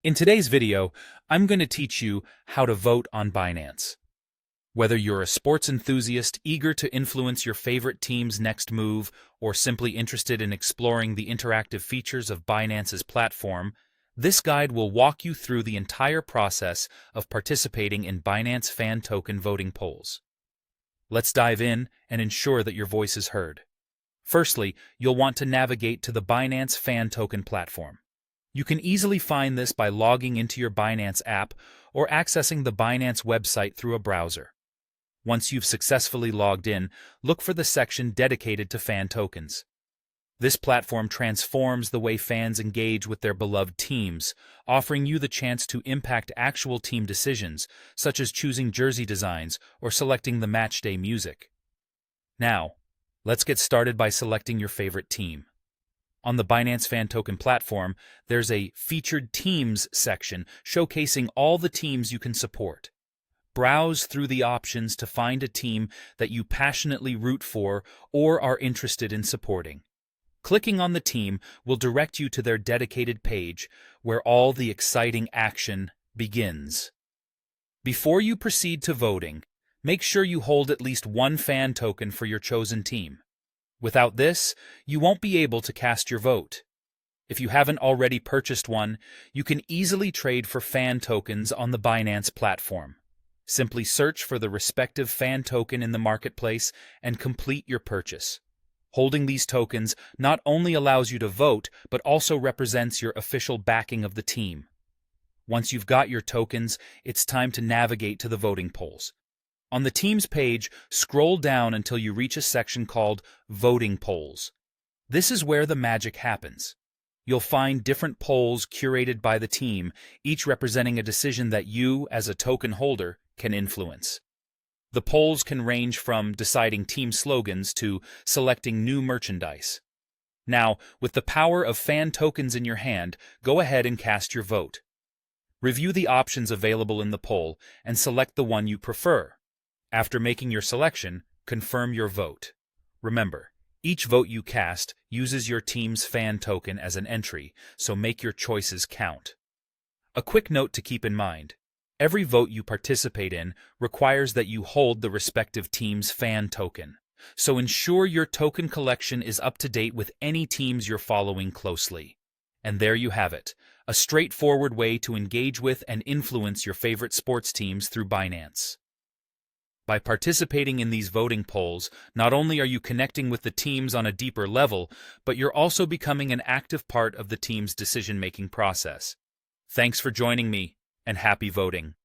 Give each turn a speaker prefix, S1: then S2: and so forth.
S1: In today's video, I'm going to teach you how to vote on Binance. Whether you're a sports enthusiast eager to influence your favorite team's next move or simply interested in exploring the interactive features of Binance's platform, this guide will walk you through the entire process of participating in Binance fan token voting polls. Let's dive in and ensure that your voice is heard. Firstly, you'll want to navigate to the Binance fan token platform. You can easily find this by logging into your Binance app or accessing the Binance website through a browser. Once you've successfully logged in, look for the section dedicated to fan tokens. This platform transforms the way fans engage with their beloved teams, offering you the chance to impact actual team decisions, such as choosing jersey designs or selecting the matchday music. Now, let's get started by selecting your favorite team. On the Binance Fan Token platform, there's a Featured Teams section showcasing all the teams you can support. Browse through the options to find a team that you passionately root for or are interested in supporting. Clicking on the team will direct you to their dedicated page, where all the exciting action begins. Before you proceed to voting, make sure you hold at least one fan token for your chosen team. Without this, you won't be able to cast your vote. If you haven't already purchased one, you can easily trade for fan tokens on the Binance platform. Simply search for the respective fan token in the marketplace and complete your purchase. Holding these tokens not only allows you to vote, but also represents your official backing of the team. Once you've got your tokens, it's time to navigate to the voting polls. On the team's page, scroll down until you reach a section called Voting Polls. This is where the magic happens. You'll find different polls curated by the team, each representing a decision that you, as a token holder, can influence. The polls can range from deciding team slogans to selecting new merchandise. Now, with the power of fan tokens in your hand, go ahead and cast your vote. Review the options available in the poll and select the one you prefer. After making your selection, confirm your vote. Remember, each vote you cast uses your team's fan token as an entry, so make your choices count. A quick note to keep in mind: every vote you participate in requires that you hold the respective team's fan token, so ensure your token collection is up to date with any teams you're following closely. And there you have it, a straightforward way to engage with and influence your favorite sports teams through Binance. By participating in these voting polls, not only are you connecting with the teams on a deeper level, but you're also becoming an active part of the team's decision-making process. Thanks for joining me, and happy voting.